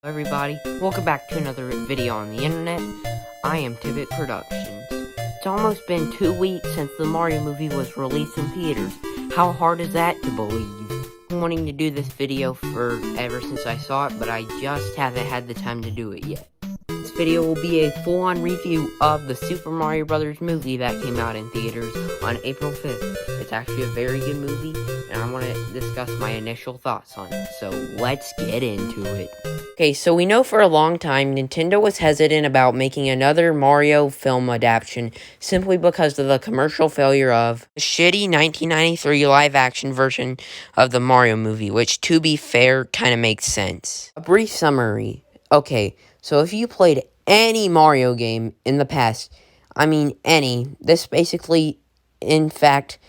Everybody, welcome back to another video on the internet. I am Tibbet Productions. It's almost been 2 weeks since the Mario movie was released in theaters. How hard is that to believe? I've been wanting to do this video ever since I saw it, but I just haven't had the time to do it yet. This video will be a full-on review of the Super Mario Bros. Movie that came out in theaters on April 5th. It's actually a very good movie, and I want to discuss my initial thoughts on it. So let's get into it. Okay, so we know for a long time Nintendo was hesitant about making another Mario film adaptation simply because of the commercial failure of the shitty 1993 live-action version of the Mario movie, which, to be fair, kind of makes sense. A brief summary. Okay, so if you played any Mario game in the past, I mean any, this basically, in fact,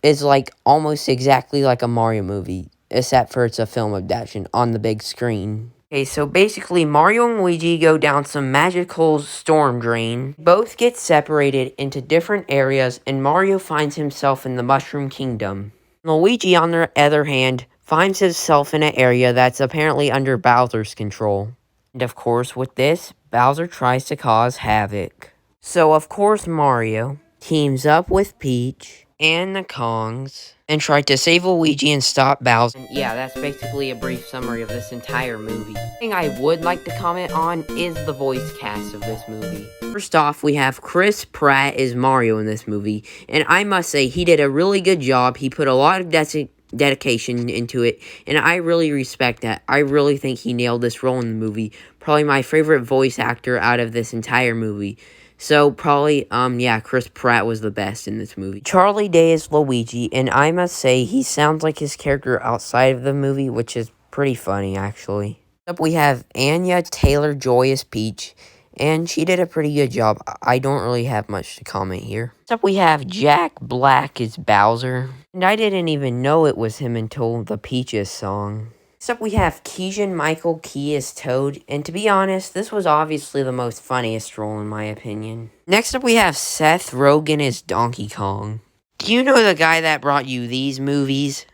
is like almost exactly like a Mario movie, except for it's a film adaptation on the big screen. Okay, so basically Mario and Luigi go down some magical storm drain. Both get separated into different areas, and Mario finds himself in the Mushroom Kingdom. Luigi, on the other hand, finds himself in an area that's apparently under Bowser's control. And of course, with this, Bowser tries to cause havoc. So of course Mario teams up with Peach and the Kongs and tried to save Luigi and stop Bowser. And yeah, that's basically a brief summary of this entire movie. The thing I would like to comment on is the voice cast of this movie. First off, we have Chris Pratt as Mario in this movie, and I must say, he did a really good job. He put a lot of dedication into it, and I really respect that. I really think he nailed this role in the movie. Probably my favorite voice actor out of this entire movie. So, probably, yeah, Chris Pratt was the best in this movie. Charlie Day is Luigi, and I must say, he sounds like his character outside of the movie, which is pretty funny, actually. Next up, we have Anya Taylor-Joy as Peach, and she did a pretty good job. I don't really have much to comment here. Next up, we have Jack Black as Bowser, and I didn't even know it was him until the Peaches song. Next up, we have Keegan-Michael Key as Toad, and to be honest, this was obviously the most funniest role in my opinion. Next up, we have Seth Rogen as Donkey Kong. Do you know the guy that brought you these movies?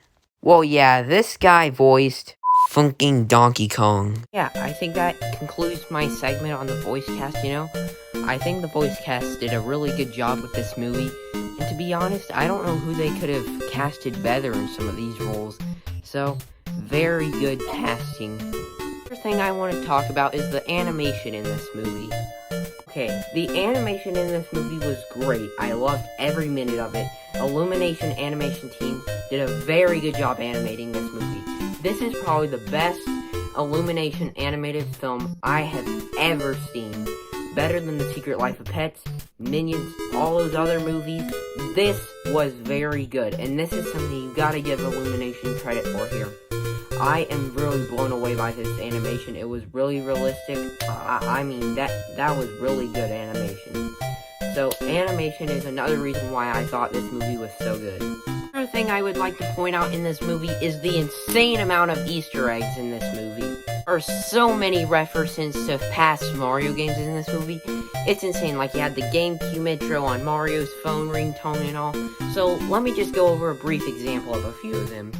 Well, yeah, this guy voiced funking Donkey Kong. Yeah, I think that concludes my segment on the voice cast, I think the voice cast did a really good job with this movie, and to be honest, I don't know who they could have casted better in some of these roles, so very good casting. The other thing I want to talk about is the animation in this movie. Okay, the animation in this movie was great. I loved every minute of it. Illumination animation team did a very good job animating this movie. This is probably the best Illumination animated film I have ever seen. Better than The Secret Life of Pets, Minions, all those other movies. This was very good, and this is something you gotta give Illumination credit for here. I am really blown away by this animation. It was really realistic. I mean, that was really good animation. So, animation is another reason why I thought this movie was so good. Another thing I would like to point out in this movie is the insane amount of Easter eggs in this movie. There are so many references to past Mario games in this movie. It's insane. Like, you had the GameCube intro on Mario's phone ringtone and all. So, let me just go over a brief example of a few of them.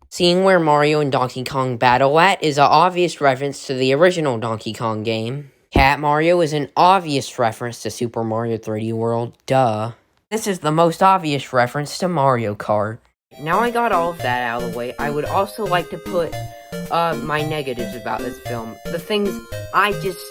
Seeing where Mario and Donkey Kong battle at is an obvious reference to the original Donkey Kong game. Cat Mario is an obvious reference to Super Mario 3D World, duh. This is the most obvious reference to Mario Kart. Now I got all of that out of the way, I would also like to put my negatives about this film. The things I just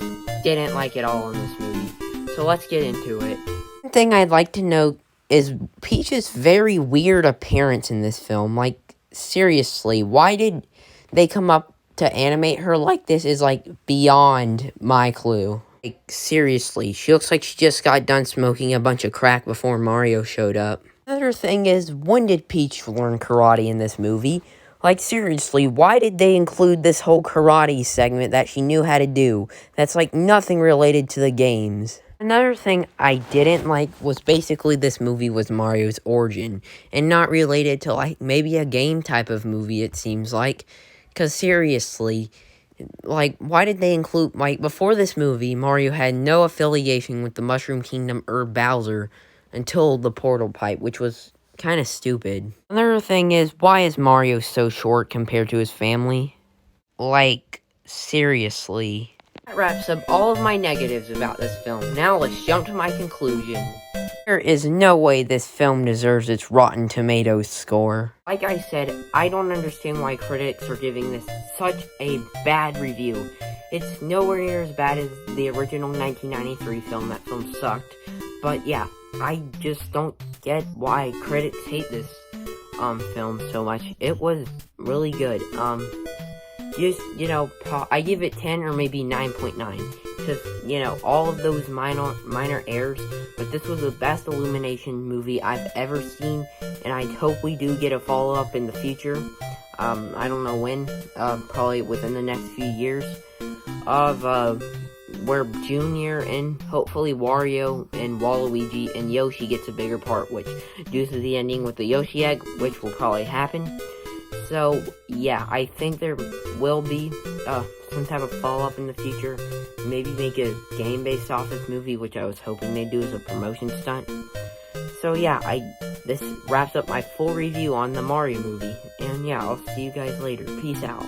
didn't like at all in this movie. So let's get into it. One thing I'd like to note is Peach's very weird appearance in this film. Like, seriously, why did they come up to animate her like this is, like, beyond my clue. Like, seriously, she looks like she just got done smoking a bunch of crack before Mario showed up. Another thing is, when did Peach learn karate in this movie? Like, seriously, why did they include this whole karate segment that she knew how to do? That's, like, nothing related to the games. Another thing I didn't like was basically this movie was Mario's origin, and not related to, like, maybe a game type of movie, it seems like. Because seriously, like, why did they include, like, before this movie, Mario had no affiliation with the Mushroom Kingdom or Bowser until the Portal Pipe, which was kind of stupid. Another thing is, why is Mario so short compared to his family? Like, seriously. That wraps up all of my negatives about this film. Now let's jump to my conclusion. There is no way this film deserves its Rotten Tomatoes score. Like I said, I don't understand why critics are giving this such a bad review. It's nowhere near as bad as the original 1993 film. That film sucked. But yeah, I just don't get why critics hate this film so much. It was really good. Just, I give it 10 or maybe 9.9. Because, all of those minor errors, but this was the best Illumination movie I've ever seen, and I hope we do get a follow-up in the future. I don't know when, probably within the next few years, of, where Junior and hopefully Wario and Waluigi and Yoshi gets a bigger part, which, due to the ending with the Yoshi egg, which will probably happen. So, yeah, I think there will be, some type of follow-up in the future. Maybe make a game based off this movie, which I was hoping they'd do as a promotion stunt. So, yeah, this wraps up my full review on the Mario movie. And, yeah, I'll see you guys later. Peace out.